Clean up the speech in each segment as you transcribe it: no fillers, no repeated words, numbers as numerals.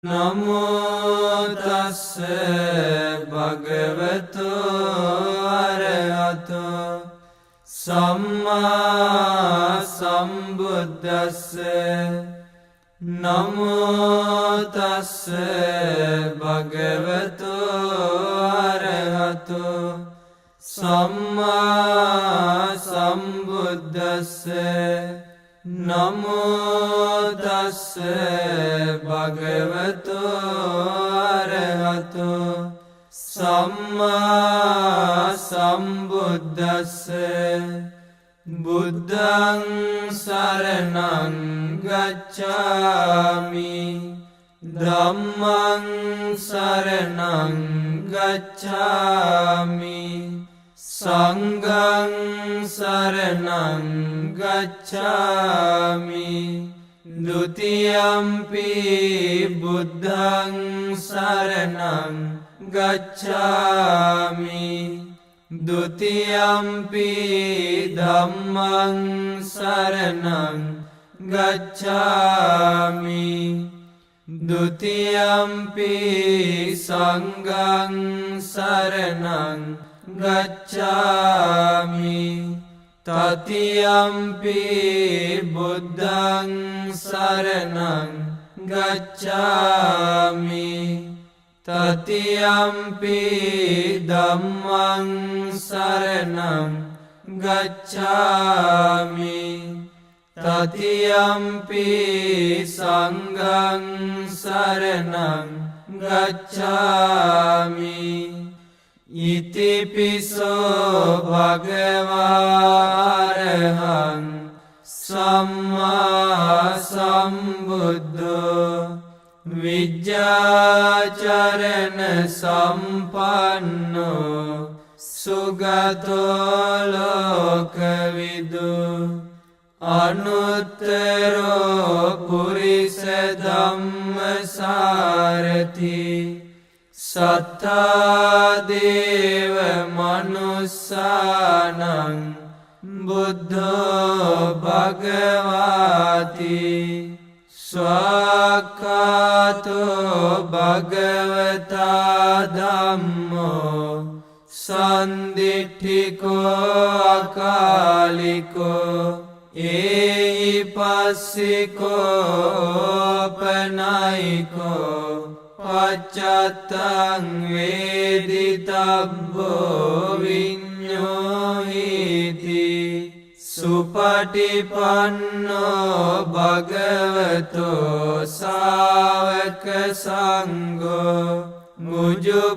නමෝ තස්ස භගවතු අරහතෝ සම්මා සම්බුද්දස්ස නමෝ තස්ස භගවතු අරහතෝ සම්මා සම්බුද්දස්ස නමෝ තස්ස භගවතු අරහතෝ සම්මා සම්බුද්දස්ස බුද්ධං සරණං ගච්ඡාමි ධම්මං සරණං ගච්ඡාමි සංඝං සරණං ගච්ඡාමි ဒုတိယံ පි බුද්ධං සරණං ගච්ඡාමි ဒုတိယံ පි ධම්මං සරණං ගච්ඡාමි ဒုတိယံ පි සංඝං සරණං ගච්ඡාමි තතියම්පි බුද්ධං සරණං ගච්ඡාමි තතියම්පි ධම්මං සරණං ගච්ඡාමි තතියම්පි සංඝං සරණං ගච්ඡාමි ඉතිපිසෝ භගවාරහං සම්මා සම්බුද්ධෝ විජ්ජාචරණ සම්පන්නෝ සුගතෝ ලෝකවිදු අනුත්තරෝ පුරිස ධම්මසාරති සත්තා දේව මනුස්සානං බුද්ධෝ භගවාති ස්වාක්ඛාතෝ භගවතා ධම්මෝ සන්දිට්ඨිකෝ අකාලිකෝ ඒහි පස්සිකෝ පනයිකෝ පච්චත්තං වේදිතබ්බෝ විඤ්ඤෝහිති සුපටිපන්නෝ භගවතෝ ශාවක සංඝෝ මුජුපටිපන්නෝ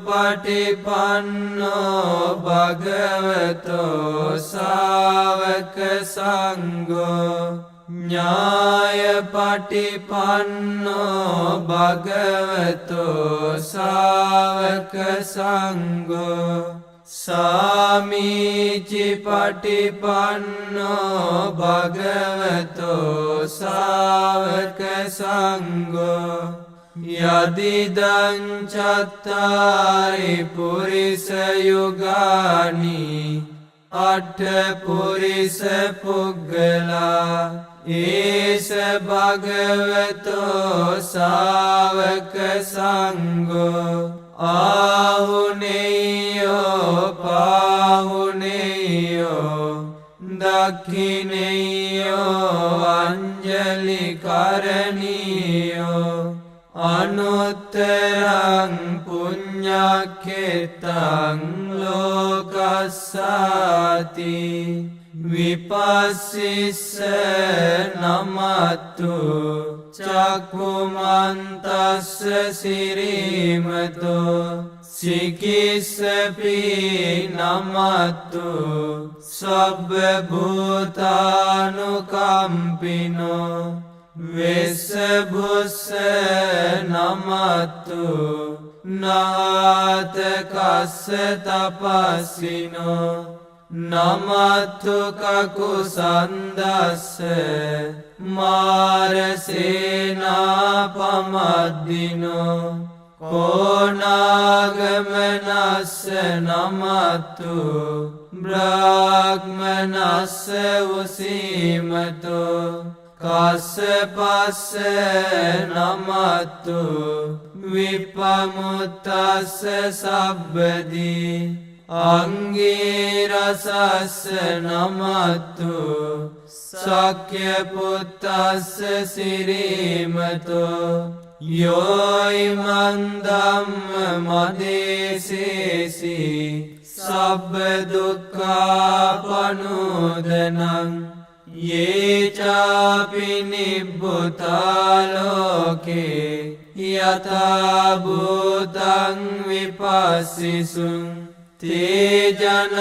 භගවතෝ ශාවක සංඝෝ ඥායපටිපන්නෝ භගවතෝ ශාවක සංඝෝ සාමීචිපටිපන්නෝ භගවතෝ ශාවක සංඝෝ යදිදං චත්තාරි පුරිස යුගානි අට්ඨ පුරිස පුග්ගලා ඒස භගවතෝ ශාවක සංඝෝ ආහුනේයෝ පාහුනේයෝ දක්ඛිනේයෝ අංජලි කරණීයෝ අනුත්තරං පුඤ්ඤක්ඛෙතං ලෝකස්සාති විපස්සිස්ස නමත්තු චක්ඛුමන්තස්ස සිරීමතෝ සිකිස්සපි නමත්තු සබ්බ භූතානුකම්පිනෝ වෙස්සභුස්ස නමත්තු නාත කස්ස තපස්සිනෝ නමත්තු කකුසන්දස්ස මාරසේනාපමද්දිනෝ කෝනාගමනස්ස නමත්තු බ්‍රාහ්මනස්ස උසීමතෝ කස්සපස්ස නමත්තු විපමුත්තස්ස සබ්බදී අංගීරසස්ස නමත්තු සක්‍ය පුත්තස්ස සිරීමතෝ යෝයිමන් ධම්ම මදේසේසි සබ්බ දුක්ඛාපනෝදනං යේචාපි නිබ්බුතාලෝකේ යථා භූතං විපස්සිසුං තේජනාපි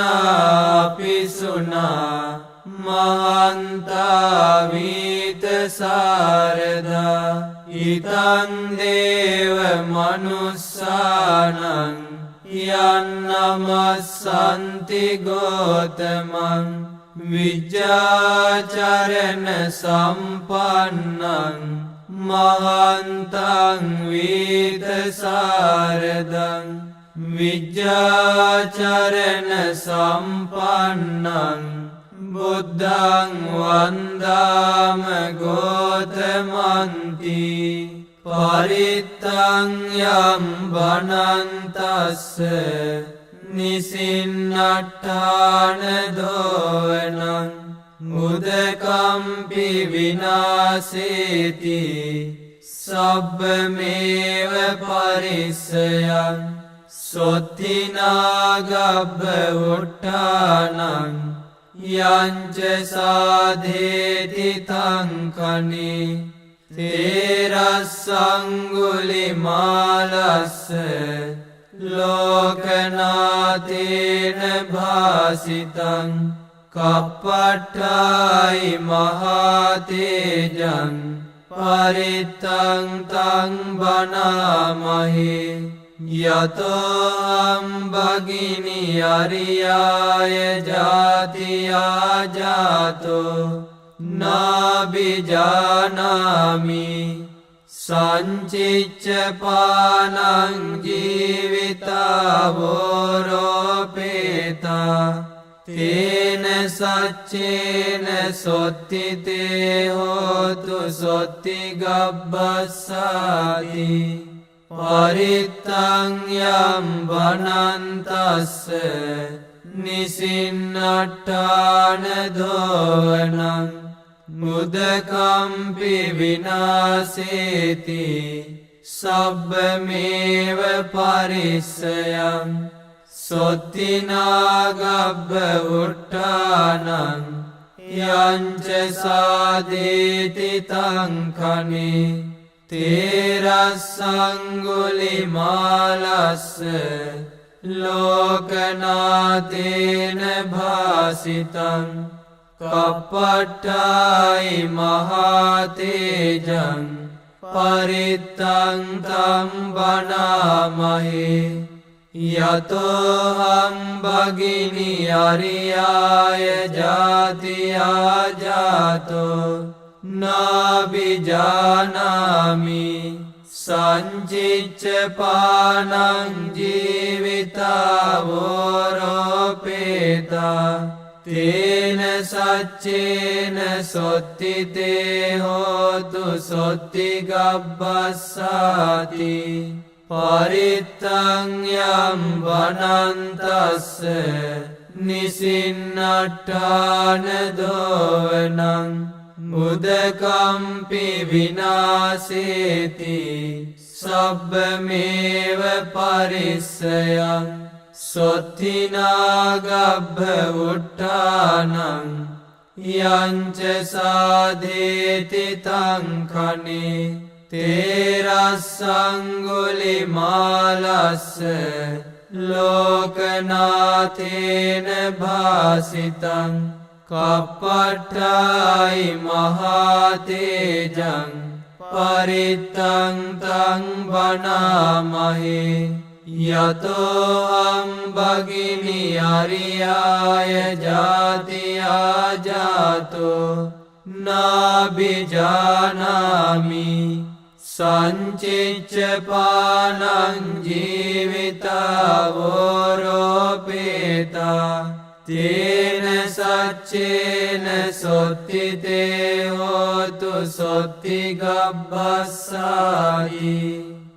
සුනා මහන්තා වීත සාරදා ඉතං දේව මනුස්සානං යන්නමස්සන්ති ගෝතමං විජ්ජාචරණ සම්පන්නං මහන්තං වීත සාරදං විජ්ජාචරණ සම්පන්නං බුද්ධං වන්දාම ගෝතමන්ති පරිත්තං යම් බනන්තස්ස නිසින්නට්ඨාන දෝවනං උදකම්පි විනාසේති සබ්බමේව පරිස්සයං සොත්තිනාගබ්බ උට්ඨානං යංච සාධේති තංකනේ තේරස්සංගුලිමාලස්ස ලෝකනාතේන භාසිතං කප්පට්ඨායි මහතේජං පරිත්තං තං බනාමහේ යතෝ භගිනි අරියාය ජාතියා ජාතෝ නාබිජානාමි සංචිච්ච පානං ජීවිතාවෝරෝපේතා තේන සච්චේන සොත්තිතේ හෝතු සොත්ති ගබ්බස්සාති පරිත්තං යම් බනන්තස්ස නිසින්නට්ඨාන දෝවනං මුදකම්පි විනාසේති සබ්බමේව පරිස්සයං සොත්තිනාගබ්බ උට්ඨානං යංච සාදේති තංකනේ තේරස්සංගුලිමාලස්ස ලෝකනාතේන භාසිතං කප්පට්ඨායි මහතේජං පරිත්තං තං බනාමහේ යතෝ භගිනි අරියාය ජාතියා ජාතෝ නාබිජානාමි සංචිච්ච පානං ජීවිතාවෝරෝපේතා තේන සච්චේන සොත්තිතේ හෝතු සොත්ති ගබ්බස්සාති පරිත්තං යම් බනන්තස්ස නිසින්නට්ඨාන දෝවනං මුදකම්පි විනාසේති සබ්බමේව පරිස්සයං සොත්තිනාගබ්බ උට්ඨානං යංච සාධේති තංකනේ තේරස්සංගුලිමාලස්ස ලෝකනාතේන භාසිතං කප්පට්ඨායි මහතේජං පරිත්තං තං බනාමහේ යතෝ භගිනි අරියාය ජාතියා ජාතෝ නාබිජානාමි සංචිච්ච පානං ජීවිතාවෝරෝපේතා තේන සච්චේන සොත්තිතේ හෝතු සොත්තිගබ්බස්සායි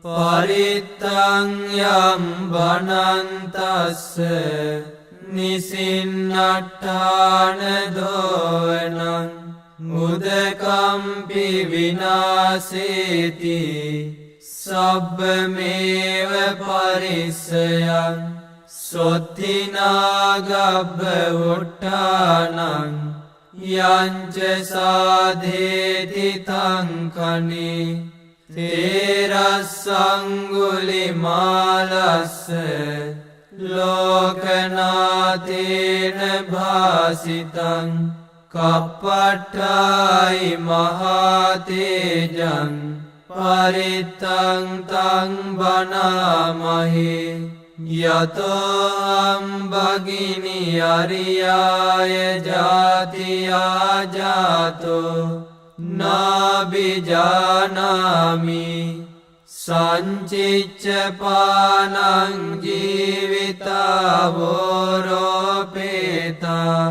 පරිත්තං යම් බනන්තස්ස නිසින්නට්ඨාන දෝවනං මුදකම්පි විනාසේති සබ්බමේව පරිස්සයං සොත්තිනාගබ්බ උට්ඨානං යංච සාධේති තංකනේ තේරස්සංගුලිමාලස්ස ලෝකනාතේන භාසිතං කප්පට්ඨායි මහතේජං පරිත්තං තං බනාමහේ යතෝ අම්බගිනි අරියාය ජාතියා ජාතෝ නාබිජානාමි සංචිච්ච පානං ජීවිතාවෝරෝපේතා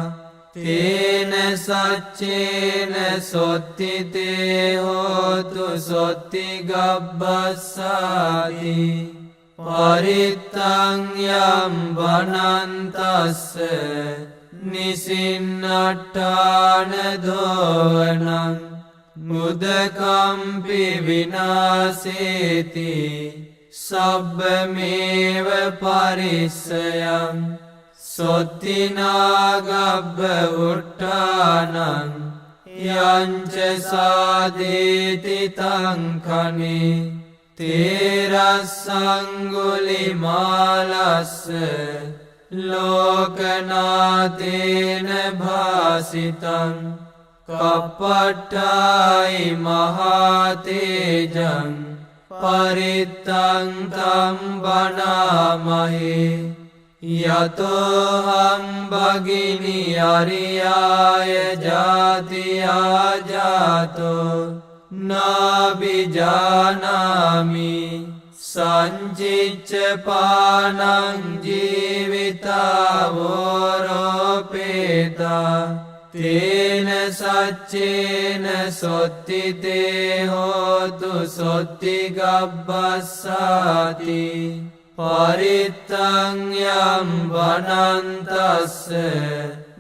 තේන සච්චේන සොත්තිතේ හෝතු සොත්තිගබ්බස්සාති පරිත්තං යම් බනන්තස්ස නිසින්නට්ඨාන දෝවනං මුදකම්පි විනාසේති සබ්බමේව පරිස්සයං සොත්තිනාගබ්බ උට්ඨානං යංච සාධේති තංකනේ තේරස්සංගුලිමාලස්ස ලෝකනාතේන භාසිතං කප්පට්ඨායි මහතේජං පරිත්තං තං බනාමහේ යතෝ හම්බගිනි අරියාය ජාතියා ජාතෝ නාබිජානාමි සංචිච්ච පානං ජීවිතාවෝරෝපේතා තේන සච්චේන සොත්තිතේ හෝතු සොත්තිගබ්බස්සාති පරිත්තං යම් බනන්තස්ස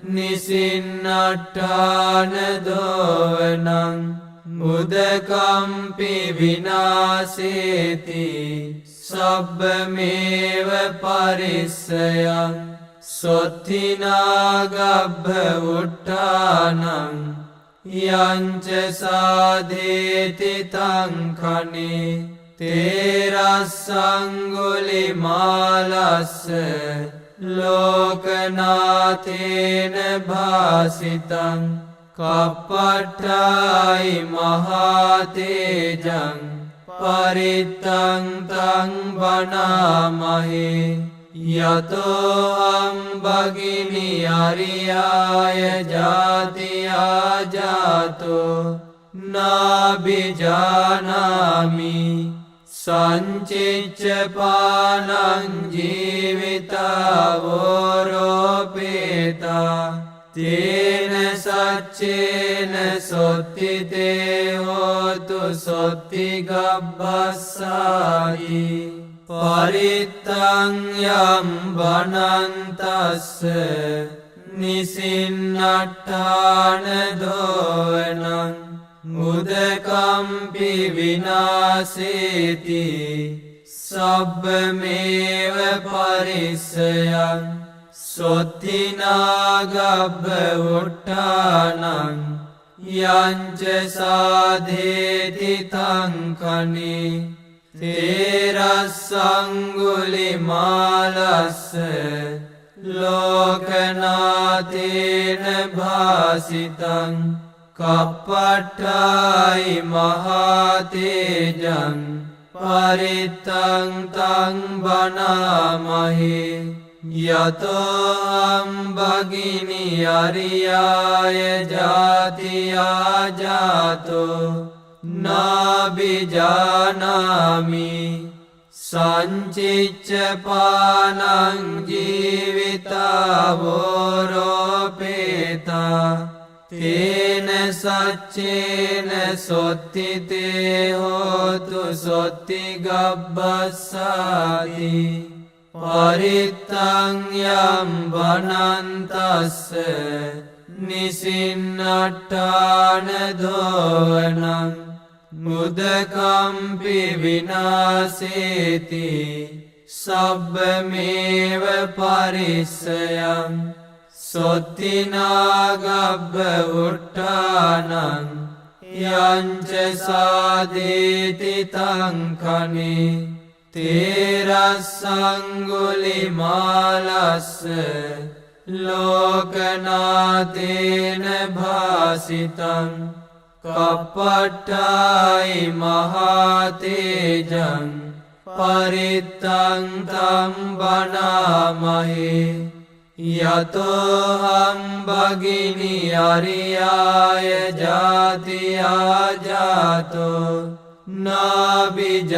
නිසින්නට්ඨාන දෝවනං මුදකම්පි විනාසේති සබ්බමේව පරිස්සයං සොත්තිනාගබ්බ උට්ඨානං යංච සාධේති තංකනේ තේරස්සංගුලිමාලස්ස ලෝකනාතේන භාසිතං කප්පට්ඨායි මහතේජං පරිත්තං තං බනාමහේ යතෝ අම්බගිනි අරියාය ජාතියා ජාතෝ නාබිජානාමි සංචිච්ච පානං ජීවිතාවෝරෝපේතා තේන සච්චේන සොත්තිතේ හෝතු සොත්තිගබ්බස්සායි පරිත්තං යම් බනන්තස්ස නිසින්නට්ඨාන දෝවනං මුදකම්පි විනාසේති සබ්බමේව පරිස්සයං සොත්තිනාගබ්බ උට්ඨානං යංච සාධේති තංකනේ තේරස්සංගුලිමාලස්ස ලෝකනාතේන භාසිතං කප්පට්ඨායි මහතේජං පරිත්තං තං බනාමහේ යතෝ අම්බගිනි අරියාය ජාතියා ජාතෝ නාබිජානාමි සංචිච්ච පානං ජීවිතාවෝරෝපේතා තේන සච්චේන සොත්තිතේ හෝතු සොත්ති ගබ්බස්සාති පරිත්තං යම් වනන්තස්ස නිසින්නට්ඨාන දෝවනං මුදකම්පි විනාසේති සබ්බමේව පරිස්සයං සොත්තිනාගබ්බ උට්ඨානං යංච සාදේති තංකනේ තේරස්සංගුලිමාලස්ස ලෝකනාතේන භාසිතං කප්පට්ඨායි මහතේජං පරිත්තං තං බණාමහේ යතෝහං භගිනි අරියාය ජාතියා ජාතෝ නාබිජානාමි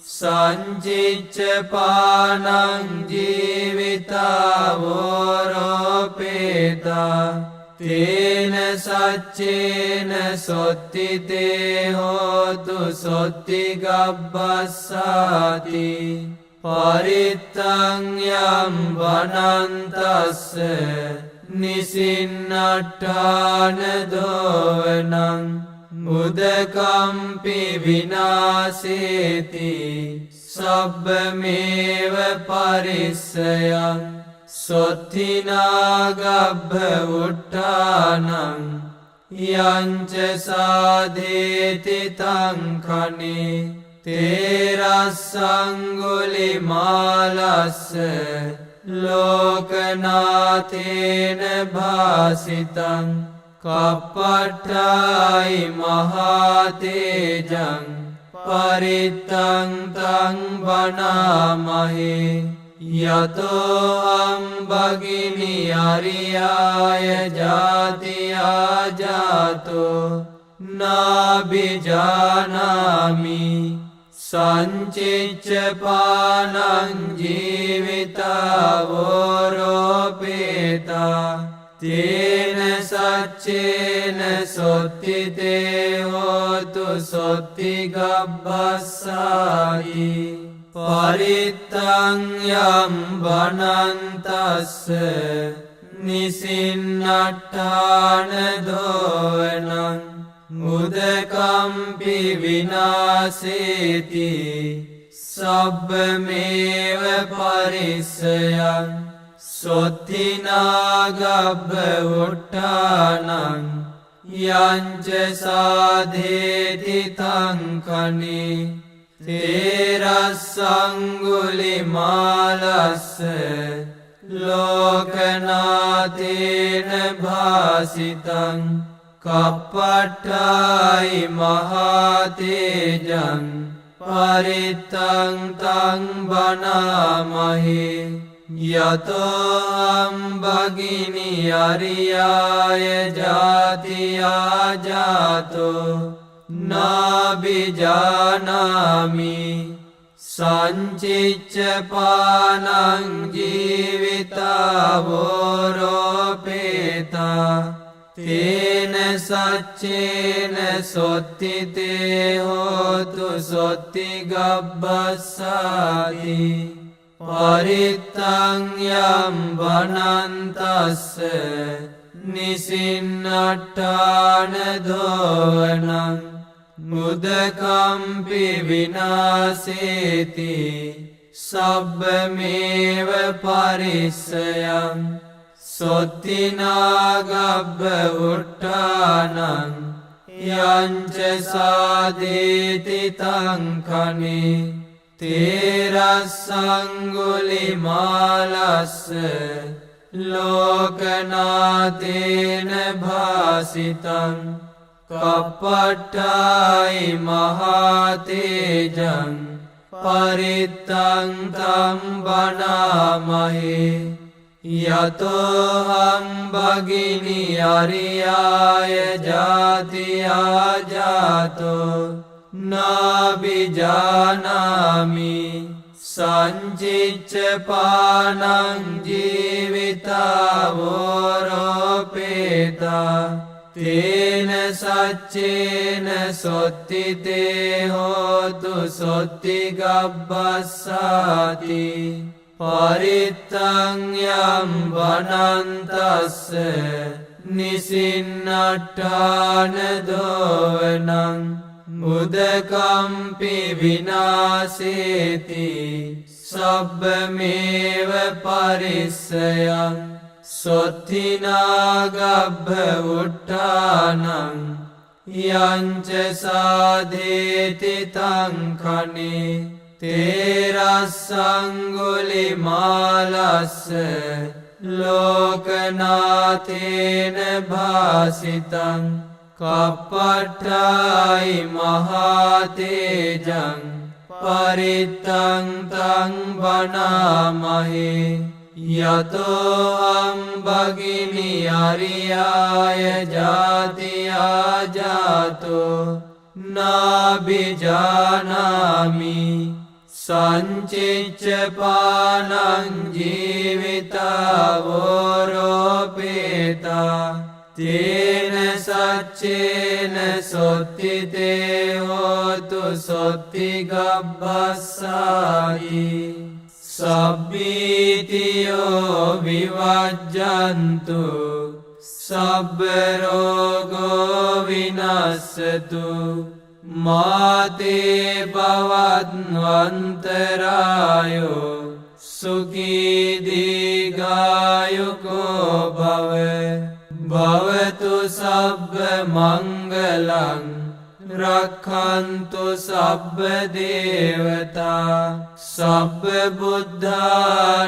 සංචිච්ච පානං ජීවිතාවෝරෝපේතා තේන සච්චේන සොත්තිතේ හෝතු සොත්ති ගබ්බස්සාති පරිත්තං යම් වනන්තස්ස නිසින්නට්ඨාන දෝවනං මුදකම්පි විනාසේති සබ්බමේව පරිස්සයං සොත්තිනාගබ්බ උට්ඨානං යංච සාදේති තංකනේ තේරස්සංගුලිමාලස්ස ලෝකනාතේන භාසිතං කප්පට්ඨායි මහතේජං පරිත්තං තං බණාමහේ යතෝහං භගිනි අරියාය ජාතියා ජාතෝ නාබිජානාමි සංචිච්ච පානං ජීවිතාවෝරෝපේතා තේන සච්චේන සොත්තිතේ හෝතු සොත්ති ගබ්බස්සාති පරිත්තං යම් වනන්තස්ස නිසින්නට්ඨාන දෝවනං මුදකම්පි විනාසේති සබ්බමේව පරිස්සයං සොත්තිනාගබ්බ උට්ඨානං යංච සාදේති තංකනේ තේරස්සංගුලිමාලස්ස ලෝකනාතේන භාසිතං කප්පට්ඨායි මහතේජං පරිත්තං තං බණාමහේ යතෝහං භගිනි අරියාය ජාතියා ජාතෝ නාබිජානාමි සංචිච්ච පානං ජීවිතාවෝරෝපේතා තේන සච්චේන සොත්තිතේ හෝතු සොත්ති ගබ්බස්සාති පරිත්තං යම් වනන්තස්ස නිසින්නට්ඨාන දෝවනං මුදකම්පි විනාසේති සබ්බමේව පරිස්සයං සොත්තිනාගබ්බ උට්ඨානං යංච සාදේති තංකනේ තේරස්සංගුලිමාලස්ස ලෝකනාතේන භාසිතං කප්පට්ඨායි මහතේජං පරිත්තං තං බණාමහේ යතෝහං භගිනි අරියාය ජාතියා ජාතෝ නාබිජානාමි සංචිච්ච පානං ජීවිතාවෝරෝපේතා තේන සච්චේන සොත්තිතේ හෝතු සොත්තිගබ්බස්සාති පරිත්තං යම් වනන්තස්ස නිසින්නට්ඨාන දෝවනං මුදකම්පි විනාසේති සබ්බමේව පරිස්සයං සොත්තිනාගබ්බ උට්ඨානං යංච සාධේති තංඛනේ තේරස්සංගුලිමාලස්ස ලෝකනාතේන භාසිතං කප්පට්ඨායි මහතේජං පරිත්තං තං බණාමහේ යතෝ අම්බගිනි අරියාය ජාතියා ජාතෝ නාබිජානාමි සංචිච්ච පානං ජීවිතාවෝරෝපේතා තේන සච්චේන සොත්තිතේ හෝතු සොත්තිගබ්බස්සාති සබ්බීතියෝ විවජ්ජන්තු සබ්බ රෝගෝ විනස්සතු මාතේ භවත්වන්තරායෝ සුඛී දීඝායුකෝ භව භවතු සබ්බ මංගලං රක්ඛන්තු සබ්බ දේවතා සබ්බ බුද්ධානුභාවේන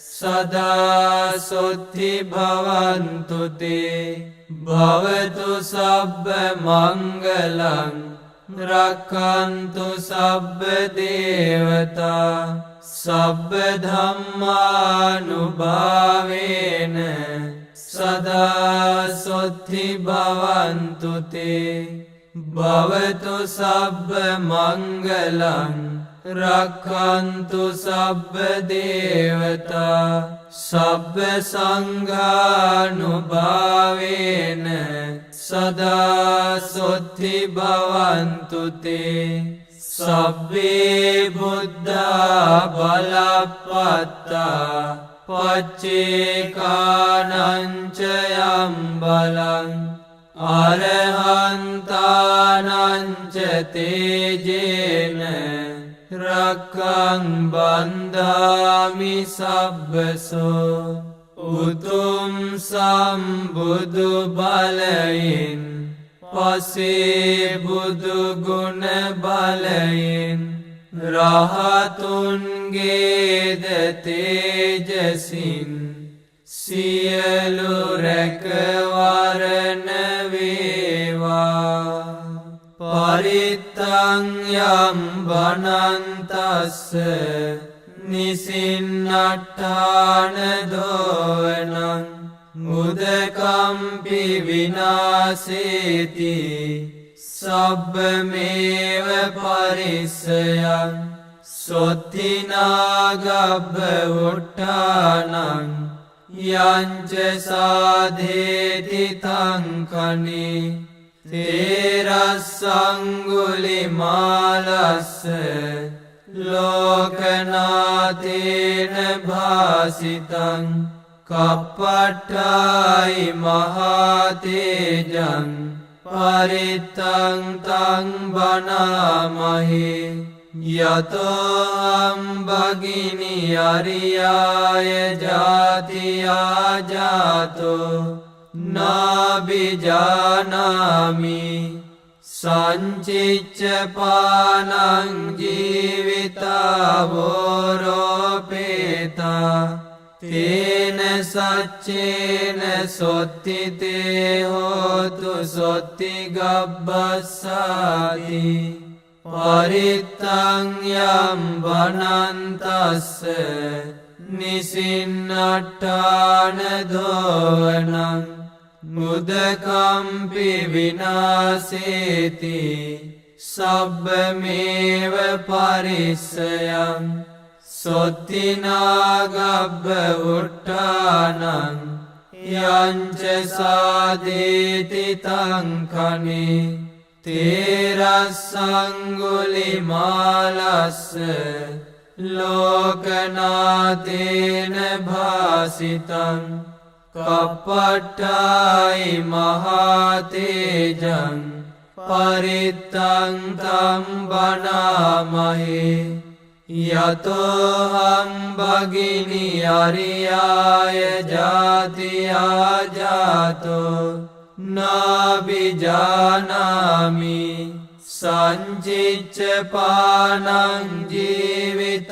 සදා සොත්ති භවන්තු තේ භවතු සබ්බ මංගලං රක්ඛන්තු සබ්බ දේවතා සබ්බ ධම්මානුභාවේන සදා සොත්ති භවන්තු තේ භවතු සබ්බ මංගලං රක්ඛන්තු සබ්බ දේවතා සබ්බ සංඝානුභාවේන සදා සොත්ති භවන්තු තේ සබ්බේ බුද්ධා බලප්පත්තා පච්චේකානංච යම් බලං අරහන්තානංච තේජේන රක්ඛං බන්ධාමි සබ්බසෝ උතුම් සම්බුදු බලයෙන් පසේ බුදු ගුණ බලයෙන් රහතුන්ගේද තේජසින් සියලු රැකවරණ වේවා පරිත්තං යම් වනන්තස්ස නිසින්නට්ඨාන දෝවනං මුදකම්පි විනාසේති සබ්බමේව පරිස්සයං සොත්තිනාගබ්බ උට්ඨානං යංච සාධේති තංඛනේ තේරස්සංගුලිමාලස්ස ලෝකනාතේන භාසිතං කප්පට්ඨායි මහතේජං පරිත්තං තං බණාමහේ යතෝ අම්බගිනි අරියාය ජාතියා ජාතෝ නාබිජානාමි සංචිච්ච පානං ජීවිතාවෝරෝපේතා තේන සච්චේන සොත්තිතේ හෝතු සොත්තිගබ්බස්සාති පරිත්තං යම් වනන්තස්ස නිසින්නට්ඨාන දෝවනං මුදකම්පි විනාසේති සබ්බමේව පරිස්සයං සොත්තිනාගබ්බ උට්ටානං යංච සාදේති තංකනේ තේරස්සංගුලිමාලස්ස ලෝකනාතේන භාසිතං කප්පට්ඨායි මහතේජං පරිත්තං තම් බණාමහේ යතෝහං භගිනි අරියාය ජාතියා ජාතෝ නාබිජානාමි සංචිච්ච පානං ජීවිතාවෝරෝපේතා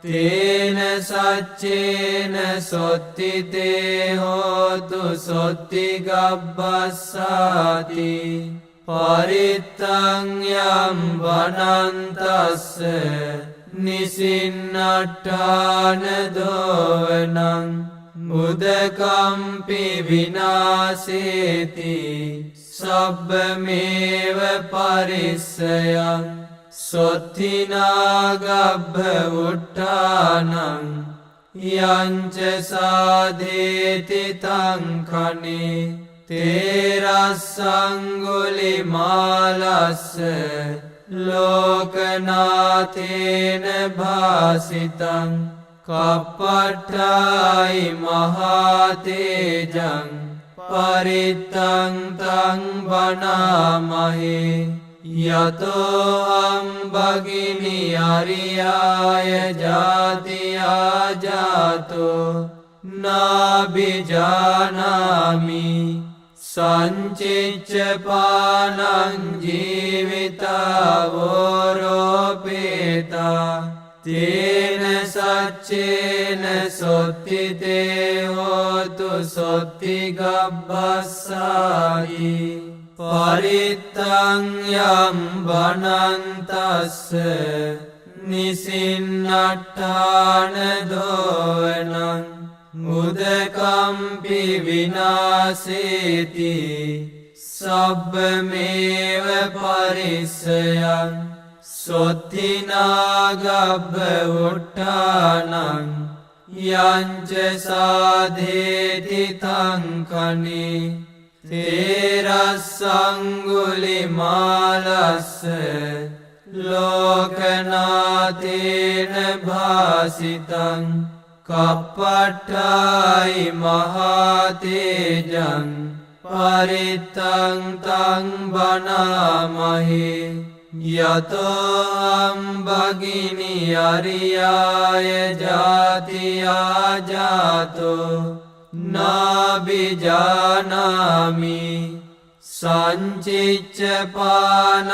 තේන සච්චේන සොත්තිතේ හෝතු සොත්තිගබ්බස්සාති පරිත්තං යම් වනන්තස්ස නිසින්නට්ඨාන දෝවනං මුදකම්පි විනාසේති සබ්බමේව පරිස්සයං සොත්තිනාගබ්බ උට්ටානං යංච සාදේති තංකනේ තේරස්සංගුලිමාලස්ස ලෝකනාතේන භාසිතං කප්පට්ඨායි මහතේජං පරිත්තං තං බණාමහේ යතෝහං භගිනි අරියාය ජාතියා ජාතෝ නාබිජානාමි සංචිච්ච පානං ජීවිතාවෝරෝපේතා තේන සච්චේන සොත්තිතේ හෝතු සොත්තිගබ්බස්සාති පරිත්තං යම් වනන්තස්ස නිසින්නට්ඨාන දෝවනං මුදකම්පි විනාසේති සබ්බමේව පරිස්සයං සොත්තිනාගබ්බ උට්ටානං යංච සාදේති තංකනේ තේරස්සංගුලිමාලස්ස ලෝකනාතේන භාසිතං කප්පට්ඨායි මහතේජං පරිත්තං තං බණාමහේ යතෝහං භගිනි අරියාය ජාතියා ජාතෝ නාබිජානාමි සංචිච්ච පානං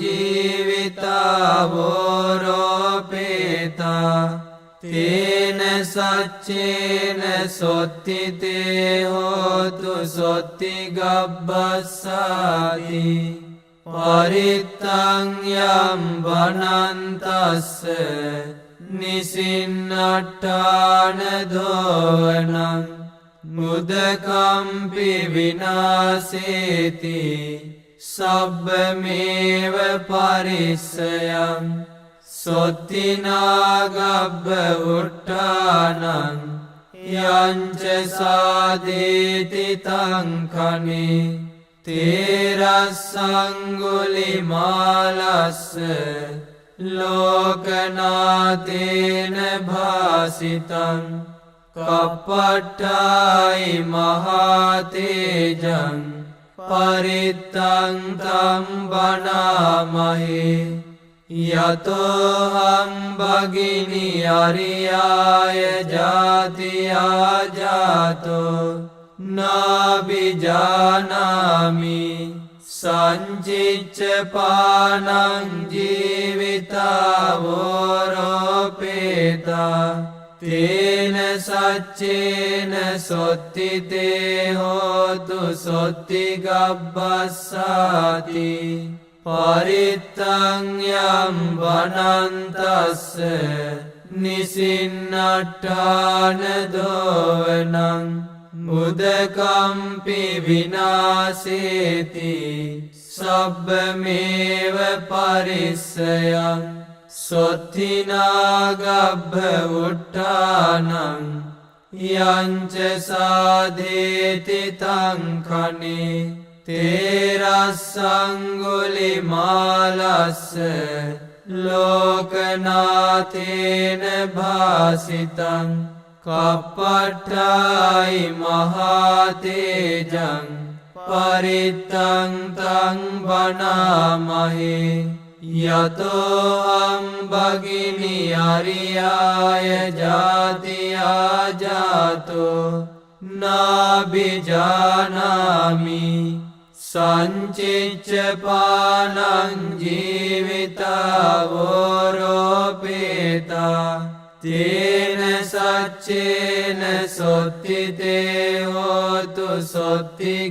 ජීවිතාවෝරෝපේතා තේන සච්චේන සොත්තිතේ හෝතු සොත්තිගබ්බස්සාති පරිත්තං යම් වනන්තස්ස නිසින්නට්ඨාන දෝවනං මුදකම්පි විනාසේති සබ්බමේව පරිස්සයං සොත්තිනාගබ්බ උට්ටානං යංච සාදේති තංකනේ තේරස්සංගුලිමාලස්ස ලෝකනාතේන භාසිතං කප්පට්ඨායි මහතේජං පරිත්තං තම් බණාමහේ යතෝහං භගිනි අරියාය ජාතියා ජාතෝ නාබිජානාමි සංචිච්ච පානං ජීවිතාවෝරෝපේතා තේන සච්චේන සොත්තිතේ හෝතු සොත්තිගබ්බස්සාති පරිත්තං යම් වනන්තස්ස නිසින්නට්ඨාන දෝවනං උදකම්පි විනාසේති සබ්බමේව පරිස්සයං සොත්තිනාගබ්බ උට්ඨානං යංච සාධේති තංකනේ තේරස්සංගුලිමාලස්ස ලෝකනාතේන භාසිතං කප්පට්ඨායි මහතේජං පරිත්තං තං බණාමහේ යතෝහං භගිනි අරියාය ජාතියා ජාතෝ නාබිජානාමි සංචිච්ච පානං ජීවිතාවෝරෝපේතා තේන සච්චේන සොත්තිතේ හෝතු සොත්තිගබ්බස්සායි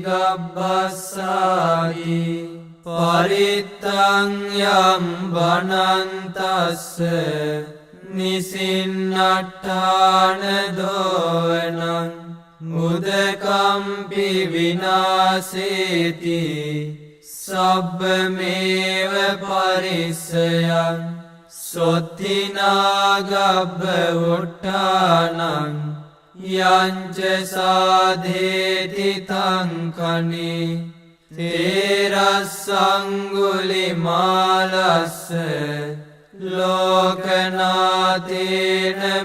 පරිත්තං යම් බනන්තස්ස නිසින්නට්ඨාන දෝවනං උදකම්පි විනාසේති සබ්බමේව පරිස්සයං සොත්තිනාගබ්බ උට්ඨානං යංච සාධේති තංකනේ තේරස්සංගුලිමාලස්ස ලෝකනාතේන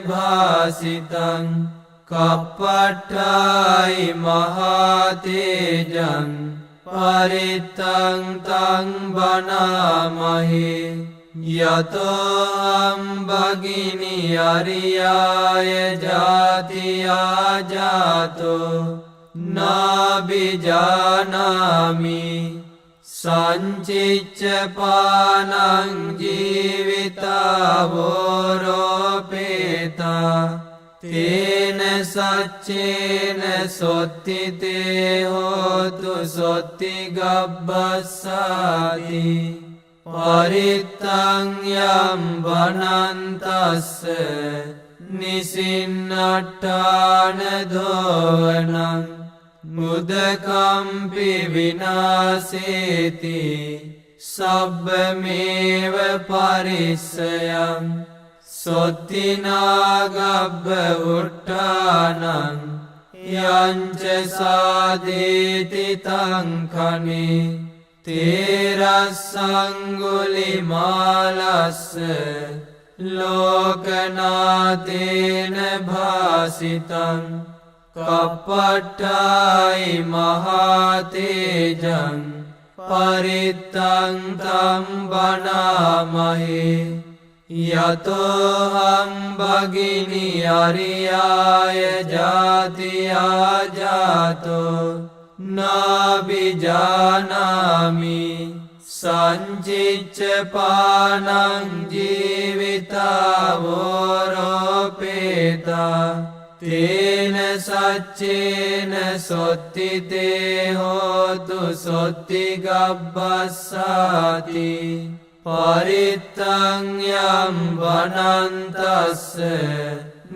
භාසිතං කප්පට්ඨායි මහතේජං පරිත්තං තං බණාමහේ යතෝහං භගිනි අරියාය ජාතියා ජාතෝ නාබිජානාමි සංචිච්ච පානං ජීවිතාවෝරෝපේතා තේන සච්චේන සොත්තිතේ හෝතු සොත්තිගබ්බස්සාති පරිත්තං යම් බනන්තස්ස නිසින්නට්ඨාන දෝවනං මුදකම්පි විනාසේති සබ්බමේව පරිස්සයං සොත්තිනාගබ්බ උට්ඨානං යංච සාධේති තංකනේ තේරස්සංගුලිමාලස්ස ලෝකනාතේන භාසිතං කප්පට්ඨායි මහතේජං පරිත්තං තං බණාමහේ යතෝහං භගිනි අරියාය ජාතියා ජාතෝ නාබිජානාමි සංචිච්ච පානං ජීවිතාවෝරෝපේතා තේන සච්චේන සොත්තිතේ හෝතු සොත්තිගබ්බස්සාති පරිත්තං යම් බනන්තස්ස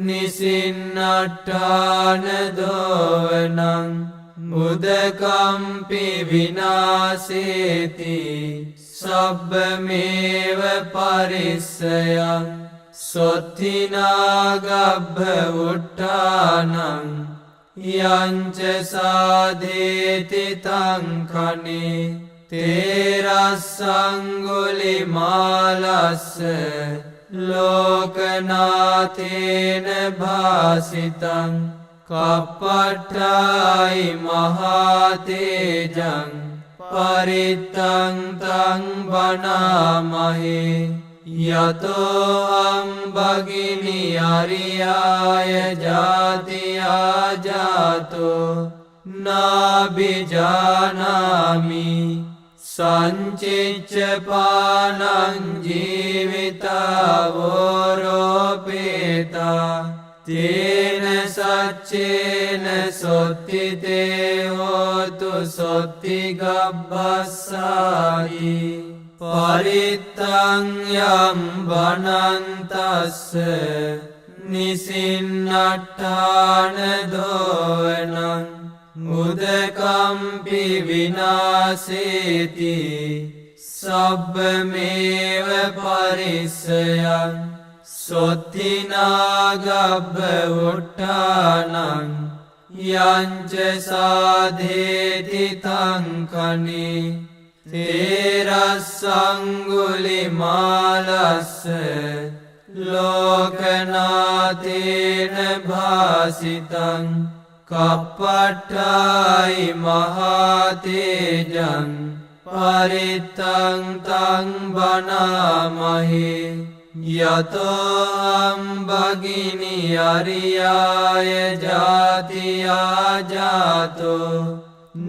නිසින්නට්ඨාන දෝවනං උදකම්පි විනාසේති සබ්බමේව පරිස්සයං සොත්තිනාගබ්බ උට්ඨානං යංච සාධේති තංකනේ තේරස්සංගුලිමාලස්ස ලෝකනාතේන භාසිතං කප්පට්ඨායි මහතේජං පරිත්තං තං බණාමහේ යතෝහං භගිනි අරියාය ජාතියා ජාතෝ නාබිජානාමි සංචිච්ච පානං ජීවිතාවෝරෝපේතා තේන සච්චේන සොත්තිතේ හෝතු සොත්තිගබ්බස්සායි පරිත්තං යම් වනන්තස්ස නිසින්නට්ඨාන දෝවනං උදකම්පි විනාසේති සබ්බමේව පරිස්සයං සොත්තිනාගබ්බ උට්ඨානං යංච සාධේති තංකනේ තේරස්සංගුලිමාලස්ස ලෝකනාතේන භාසිතං කප්පට්ඨායි මහතේජං පරිත්තං තං බනාමහේ යතෝ භගිනි අරියාය ජාතියා ජාතෝ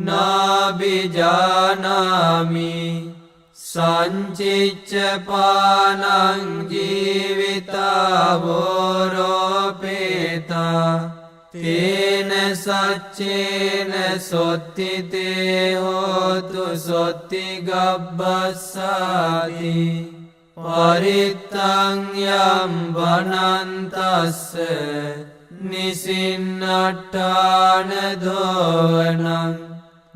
නාබිජානාමි සංචිච්ච පානං ජීවිතාවෝරෝපේතා තේන සච්චේන සොත්තිතේ හෝතු සොත්ති ගබ්බස්සාති පරිත්තං යම් වනන්තස්ස නිසින්නට්ඨාන දෝවනං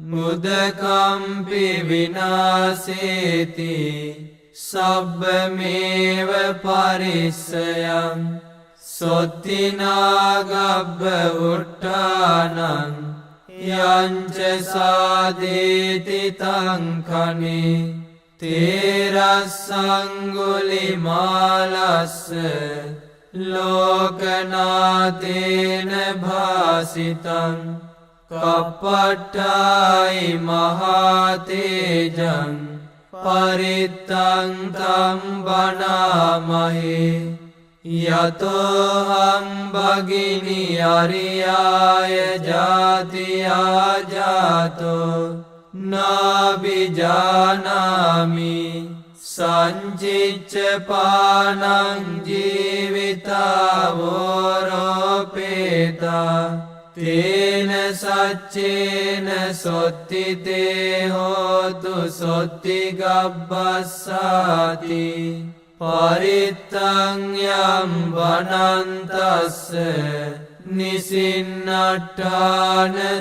මුදකම්පි විනාසේති සබ්බමේව පරිස්සයං සොත්තිනාගබ්බ උට්ඨානං යංච සාදේති තංකනේ තේරස්සංගුලිමාලස්ස ලෝකනාතේන භාසිතං කප්පට්ඨායි මහතේජං පරිත්තං තං බනාමහේ යතෝහං භගිනි අරියාය ජාතියා ජාතෝ නාබිජානාමි සංචිච්ච පානං ජීවිතාවෝරෝපේතා තේන සච්චේන සොත්තිතේ හෝතු සොත්ති ගබ්බස්සාති පරිත්තං යම් වනන්තස්ස නිසින්නට්ඨාන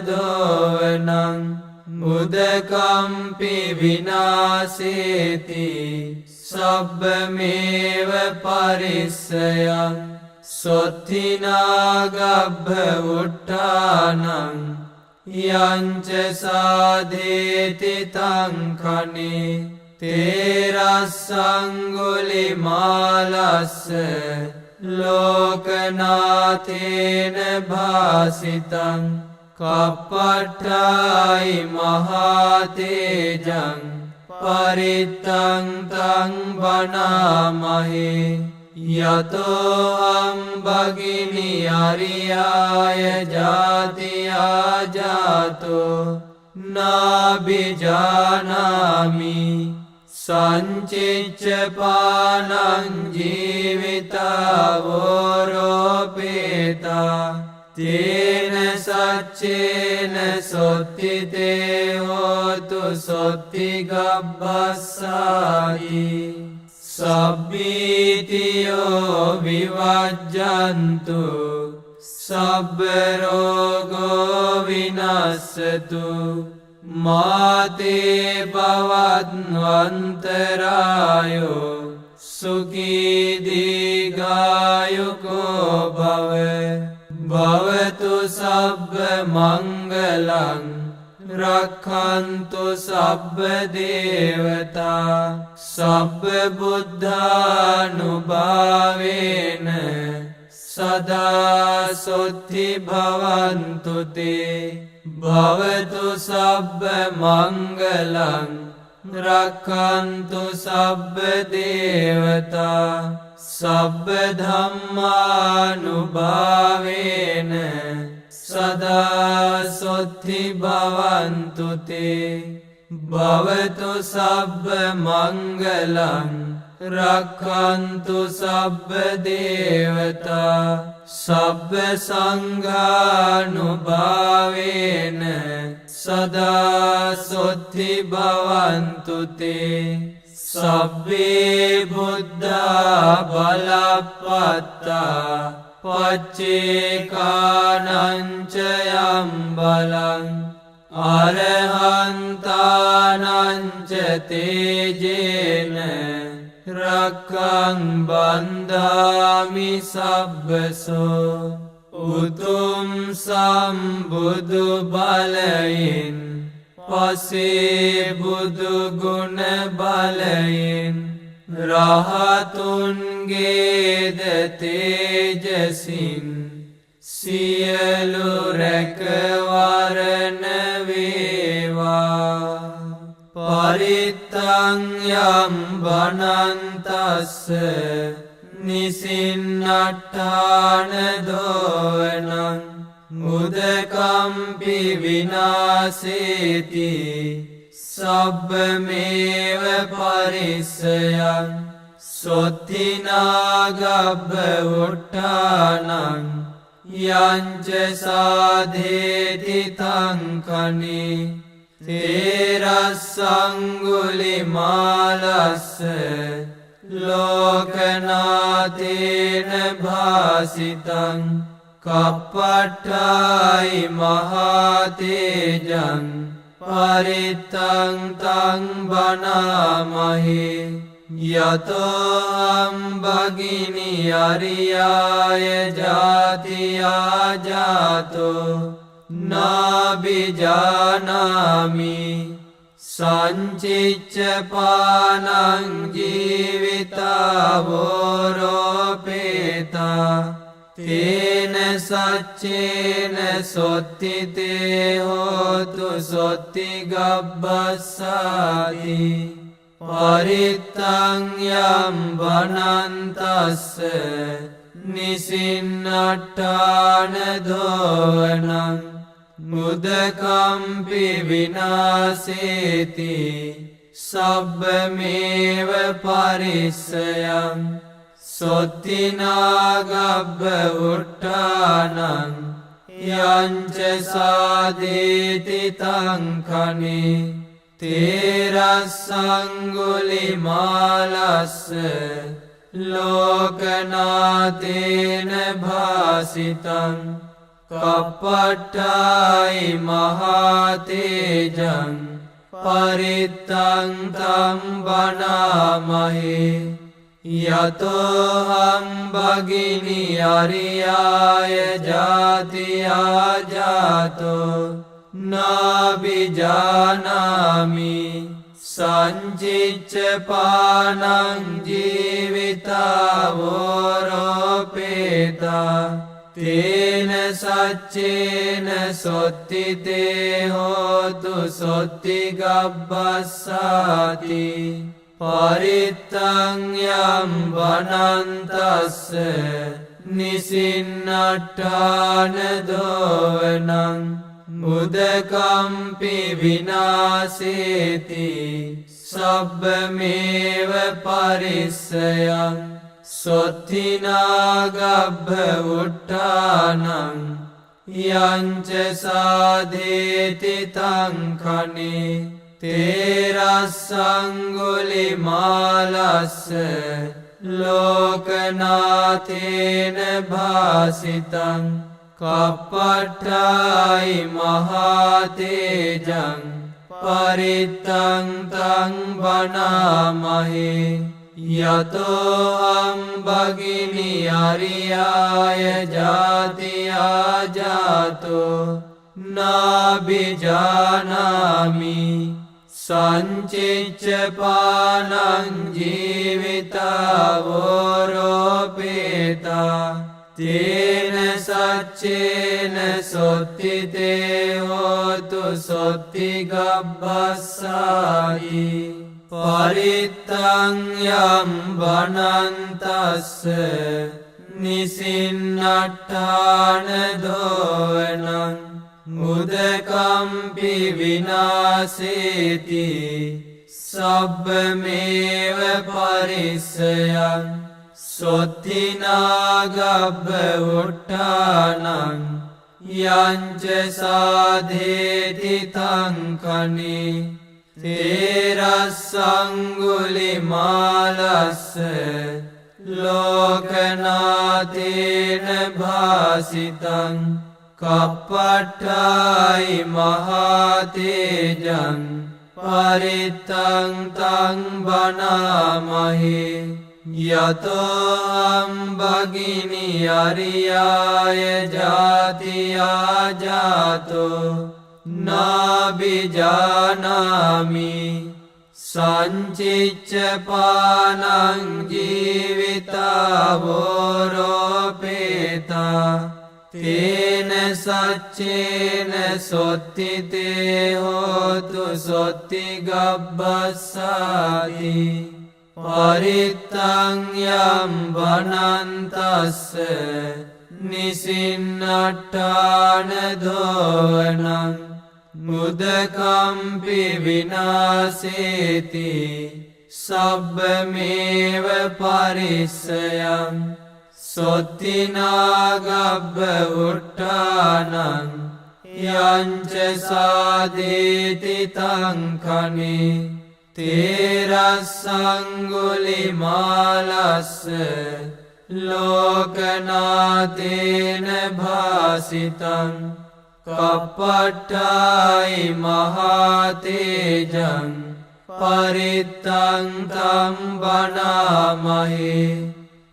දෝවනං මුදකම්පි විනාසේති සබ්බමේව පරිස්සයං සොත්තිනාගබ්බ උට්ඨානං යංච සාධේති තංකනේ තේරස්සංගුලිමාලස්ස ලෝකනාතේන භාසිතං කප්පට්ඨායි මහතේජං පරිත්තං තං බනාමහේ යතෝ භගිනි අරියාය ජාතියා ජාතෝ නාබිජානාමි සංචිච්ච පානං ජීවිතාවෝරෝපේතා තේන සච්චේන සොත්තිතේ හෝතු සොත්ති ගබ්බස්සාති සබ්බීතියෝ විවජ්ජන්තු සබ්බ රෝගෝ විනස්සතු මාතේ භවත්වන්තරායෝ සුඛී දීඝායුකෝ භව භවතු සබ්බ මංගලං රක්ඛන්තු සබ්බ දේවතා සබ්බ බුද්ධානුභාවේන සදා සොත්ති භවන්තු තේ භවතු සබ්බ මංගලං රක්ඛන්තු සබ්බ දේවතා සබ්බ ධම්මානුභාවේන සදා සොත්ති භවන්තු තේ භවතු සබ්බ මංගලං රක්ඛන්තු සබ්බ දේවතා සබ්බ සංඝානුභාවේන සදා සොත්ති භවන්තු තේ සබ්බේ බුද්ධා බලප්පත්තා පච්චේකානංච යම් බලං අරහන්තානංච තේජේන රක්ඛං බන්ධාමි සබ්බසෝ උතුම් සම්බුදු බලයෙන් පසේ බුදු ගුණ බලයෙන් රහතුන්ගේද තේජසින් සියලු රැකවරණ වේවා පරිත්තං යම් බනන්තස්ස නිසින්නට්ඨාන දෝවනං මුදකම්පි විනාසේති සබ්බමේව පරිස්සයං සොත්තිනාගබ්බ උට්ඨානං යංච සාධේති තංකනි තේරස්සංගුලිමාලස්ස ලෝකනාතේන භාසිතං කප්පට්ඨායි මහතේජං පරිත්තං තං බනාමහි යතෝ භගිනි අරියාය ජාතියා ජාතෝ නාබිජානාමි සංචිච්ච පානං ජීවිතාවෝරෝපේතා තේන සච්චේන සොත්තිතේ හෝතු සොත්ති ගබ්බස්සාති පරිත්තං යම් බනන්තස්ස නිසින්නට්ඨාන දෝවනං මුදකම්පි විනාසේති සබ්බමේව පරිස්සයං සොත්තිනාගබ්බ උට්ඨානං යංච සාදේති තංකනි තේරස්සංගුලිමාලස්ස ලෝකනාතේන භාසිතං කප්පට්ඨායි මහතේජං පරිත්තං තං බනාමහි යතෝහං භගිනි අරියාය ජාතියා ජාතෝ නාබිජානාමි සංචිච්ච පානං ජීවිතාවෝරෝපේතා තේන සච්චේන සොත්තිතේ හෝතු සොත්ති ගබ්බස්සාති පරිත්තං යම් බනන්තස්ස නිසින්නට්ඨාන දෝවනං මුදකම්පි විනාසේති සබ්බමේව පරිස්සයං සොත්තිනාගබ්බ උට්ඨානං යංච සාධේති තංකනි තේරස්සංගුලිමාලස්ස ලෝකනාතේන භාසිතං කප්පට්ඨායි මහතේජං පරිත්තං තං බනාමහි යතෝහං භගිනි අරියාය ජාතියා ජාතෝ නාබිජානාමි සංචිච්ච පානං ජීවිතාවෝරෝපේතා තේන සච්චේන සොත්තිතේ හෝතු සොත්ති ගබ්බස්සාති පරිත්තං යම් බනන්තස්ස නිසින්නට්ඨාන දෝවනං මුදකම්පි විනාසේති සබ්බමේව පරිස්සයං සොත්තිනාගබ්බ උට්ඨානං යංච සාධේති තංකනි තේරස්සංගුලිමාලස්ස ලෝකනාතේන භාසිතං කප්පට්ඨායි මහතේජං පරිත්තං තං බනාමහි යතෝ අම්බගිනි අරියාය ජාතියා ජාතෝ නාබිජානාමි සංචිච්ච පානං ජීවිතාවෝරෝපේතා තේන සච්චේන සොත්තිතේ හෝතු සොත්ති ගබ්බස්සාති පරිත්තං යම් වනන්තස්ස නිසින්නට්ඨාන දෝවනං මුදකම්පි විනාසේති සබ්බමේව පරිස්සයං සොත්තිනාගබ්බ උට්ඨානං යංච සාදේති තංකනේ තේරස්සංගුලිමාලස්ස ලෝකනාතේන භාසිතං කප්පට්ඨායි මහතේජං පරිත්තං තං බනාමහි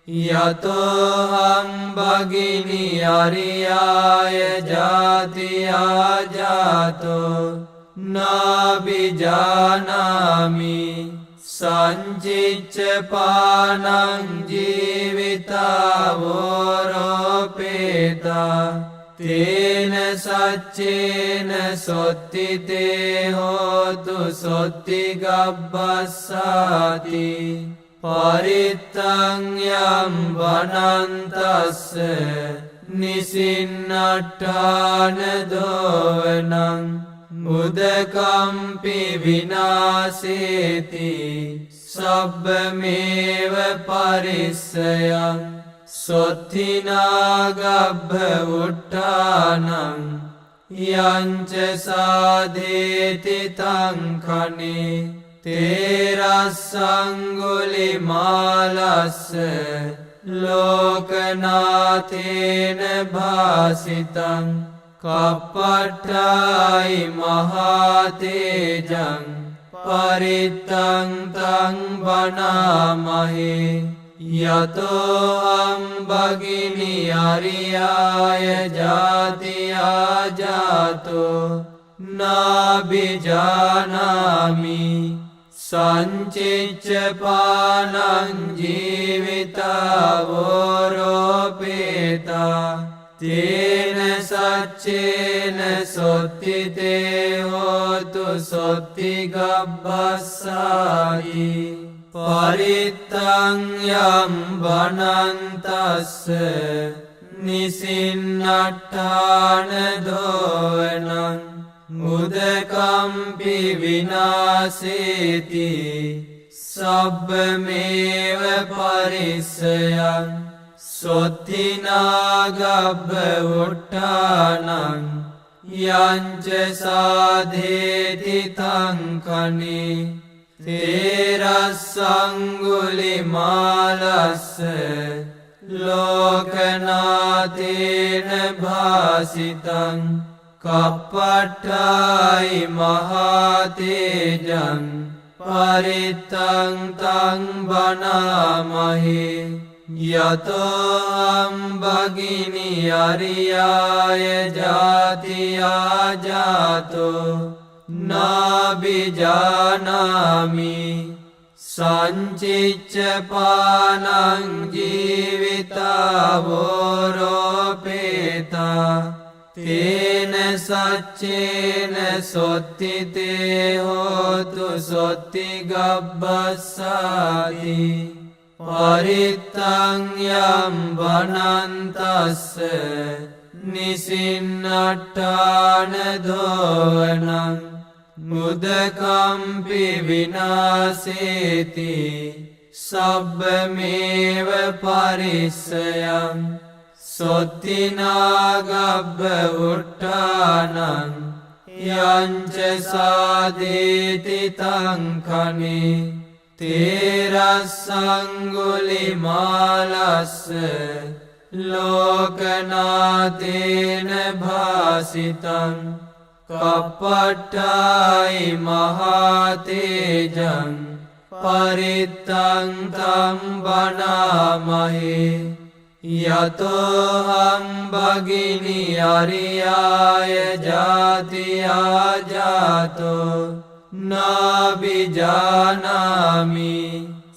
යතෝ හම්බගිනි අරියාය ජාතියා ජාතෝ නාබිජානාමි සංචිච්ච පානං ජීවිතාවෝරෝපේතා තේන සච්චේන සොත්තිතේ හෝතු සොත්ති ගබ්බස්සාති පරිත්තං යම් වනන්තස්ස නිසින්නට්ඨාන දෝවනං මුදකම්පි විනාසේති සබ්බමේව පරිස්සයං සොත්තිනාගබ්බ උට්ඨානං යංච සාදේති තංකනේ තේරස්සංගුලිමාලස්ස ලෝකනාතේන භාසිතං කප්පට්ඨායි මහතේජං පරිත්තං තං බනාමහි යතෝ අම්බගිනි අරියාය ජාතියා ජාතෝ නාබිජානාමි සංචිච්ච පානං ජීවිතාවෝරෝපේතා තේන සච්චේන සොත්තිතේ හෝතු සොත්ති ගබ්බස්සාති පරිත්තං යම් වනන්තස්ස නිසින්නට්ඨාන දෝවනං මුදකම්පි විනාසේති සබ්බමේව පරිස්සයං සොත්තිනාගබ්බ උට්ඨානං යංච සාදේති තංකනේ තේරස්සංගුලිමාලස්ස ලෝකනාතේන භාසිතං කප්පට්ඨායි මහතේජං පරිත්තං තං බනාමහි යතෝ අම්බගිනි අරියාය ජාතියා ජාතෝ නාබිජානාමි සංචිච්ච පානං ජීවිතාවෝරෝපේතා තේන සච්චේන සොත්තිතේ හෝතු සොත්ති ගබ්බස්සාති පරිත්තං යම් වනන්තස්ස නිසින්නට්ඨාන දෝවනං මුදකම්පි විනාසේති සබ්බමේව පරිස්සයං සොත්තිනාගබ්බ උට්ඨානං යංච සාදේති තං කනේ තේරස්සංගුලිමාලස්ස ලෝකනාතේන භාසිතං කප්පට්ඨායි මහතේජං පරිත්තං තම් බණාමහේ යතෝහං භගිනි අරියාය ජාතියා ජාතෝ නාබිජානාමි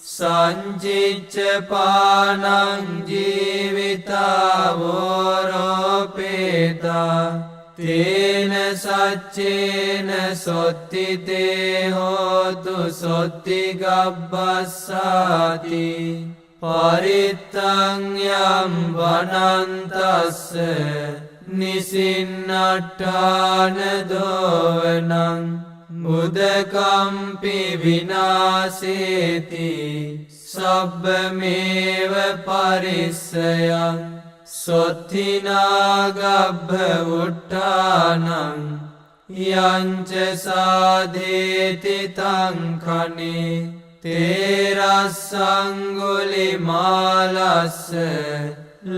සංචිච්ච පානං ජීවිතාවෝරෝපේතා තේන සච්චේන සොත්තිතේ හෝතු සොත්තිගබ්බස්සාති පරිත්තං යම් වනන්තස්ස නිසින්නට්ඨාන දෝවනං මුදකම්පි විනාසේති සබ්බමේව පරිස්සයං සොත්තිනාගබ්බ උට්ඨානං යංච සාදේති තං කනේ තේරස්සංගුලිමාලස්ස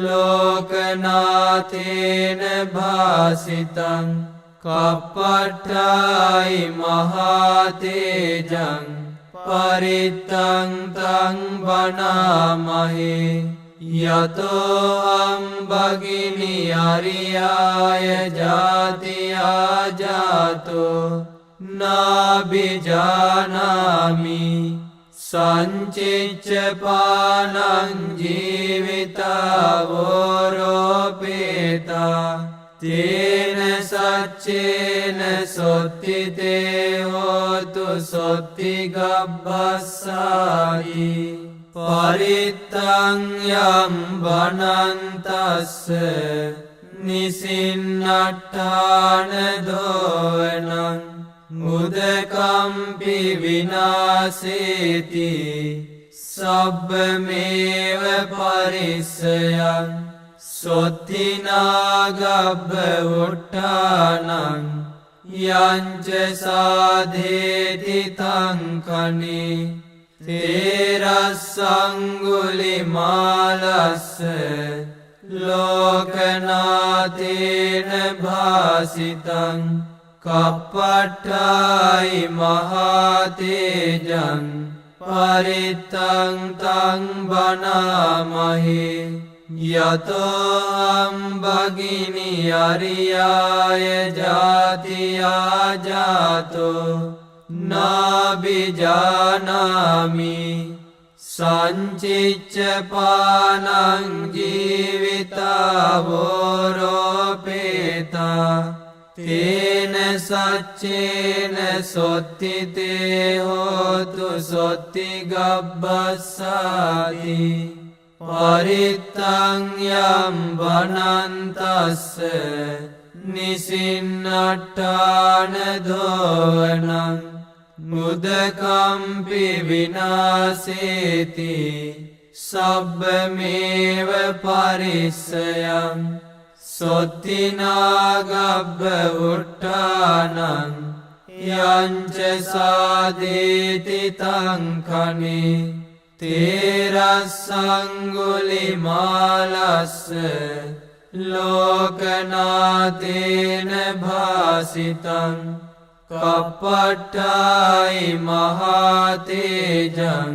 ලෝකනාතේන භාසිතං කප්පට්ඨායි මහතේජං පරිත්තං තං බණාමහේ යතෝහං භගිනි අරියාය ජාතියා ජාතෝ නාබිජානාමි සංචිච්ච පානං ජීවිතාවෝරෝපේතා තේන සච්චේන සොත්තිතේ හෝතු සොත්තිගබ්බස්සාති පරිත්තං යම් වනන්තස්ස නිසින්නට්ඨාන දෝවනං මුදකම්පි විනාසේති සබ්බමේව පරිස්සයං සොත්තිනාගබ්බ උට්ඨානං යංච සාදේති තං කනේ තේරස්සංගුලිමාලස්ස ලෝකනාතේන භාසිතං කප්පට්ඨායි මහතේජං පරිත්තං තං බණාමහේ යතෝහං භගිනි අරියාය ජාතියා ජාතෝ නාබිජානාමි සංචිච්ච පානං ජීවිතාවෝරෝපේතා තේන සච්චේන සොත්තිතේ හෝතු සොත්තිගබ්බස්සාති පරිත්තං යම් වනන්තස්ස නිසින්නට්ඨාන දෝවනං මුදකම්පි විනාසේති සබ්බමේව පරිස්සයං සොත්තිනාගබ්බ උට්ඨානං යංච සාදේති තං කනේ තේරස්සංගුලිමාලස්ස ලෝකනාතේන භාසිතං කප්පට්ඨායි මහතේජං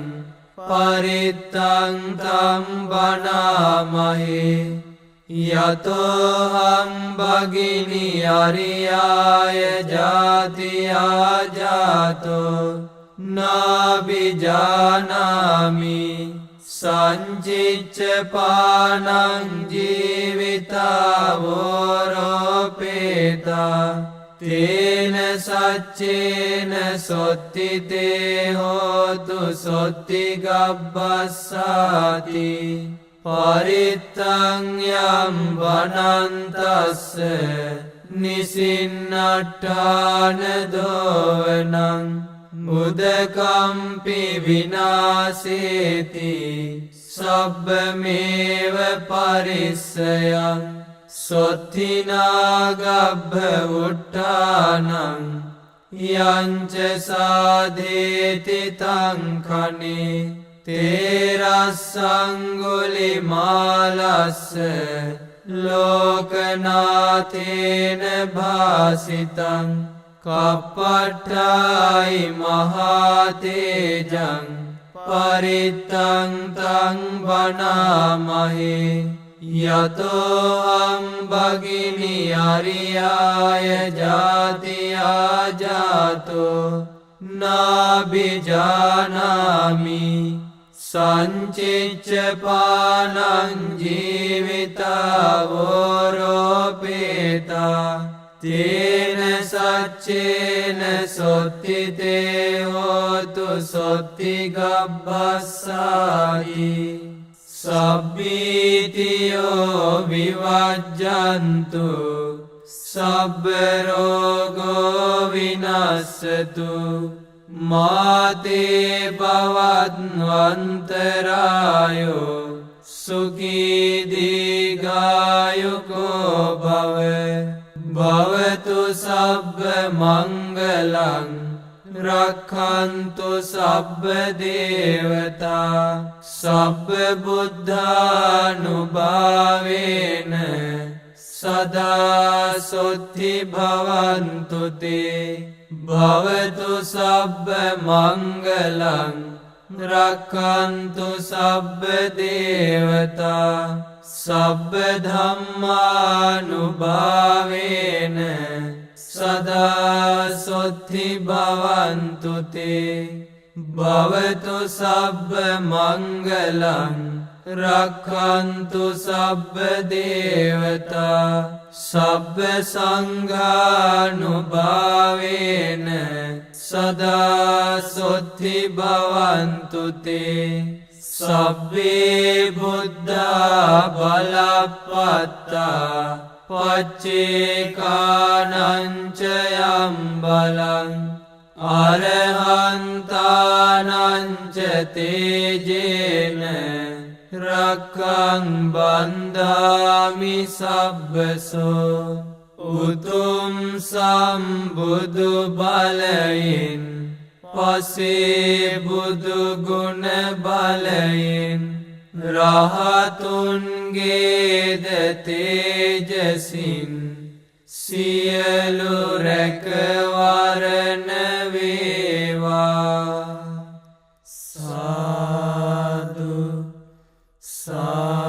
පරිත්තං තම් බණාමහේ යතෝහං භගිනි අරියාය ජාතියා ජාතෝ නාබිජානාමි සංචිච්ච පානං ජීවිතාවෝරෝපේතා තේන සච්චේන සොත්තිතේ හෝතු සොත්තිගබ්බස්සාති පරිත්තං යම් වනන්තස්ස නිසින්නට්ඨාන දෝවනං මුදකම්පි විනාසේති සබ්බමේව පරිස්සයං සොත්තිනාගබ්බ උට්ටානං යංච සාධේති තංකනේ තේරස්සංගුලි මාලස්ස ලෝකනාතේන භාසිතං කප්පට්ටායි මහාතේජං පරිත්තං තං බනාමහේ යතෝහං භගිනි අරියාය ජාතියා ජාතෝ නාබිජානාමි සංචිච්ච පානං ජීවිතාවෝරෝපේතා තේන සච්චේන සොත්තිතේ හෝතු සොත්තිගබ්බස්සායි සබ්බීතියෝ විවජ්ජන්තු සබ්බරෝගෝ විනස්සතු මාතේ භවත්වන්තරායෝ සුඛීදීගායුකෝ භව භවතු සබ්බ මංගලං රක්ඛන්තු සබ්බ දේවතා සබ්බ බුද්ධානුභාවේන සදා සොත්ති භවන්තු තේ භවතු සබ්බ මංගලං රක්ඛන්තු සබ්බ දේවතා සබ්බ ධම්මානුභාවේන සදා සොත්ති භවන්තු තේ භවතු සබ්බ මංගලං රක්ඛන්තු සබ්බ දේවතා සබ්බ සංඝානුභාවේන සදා සොත්ති භවන්තු තේ සබ්බේ බුද්ධා බලප්පත්තා පච්චේකානංච යම් බලං අරහන්තානංච තේජේන රක්ඛං බන්ධාමි සබ්බසෝ උතුම් සම්බුදු බලයෙන් පසේ බුදු ගුණ බලයෙන් රහතුන්ගේද තේජසින් සියලු රැකවරණ වේවා සාදු සාදු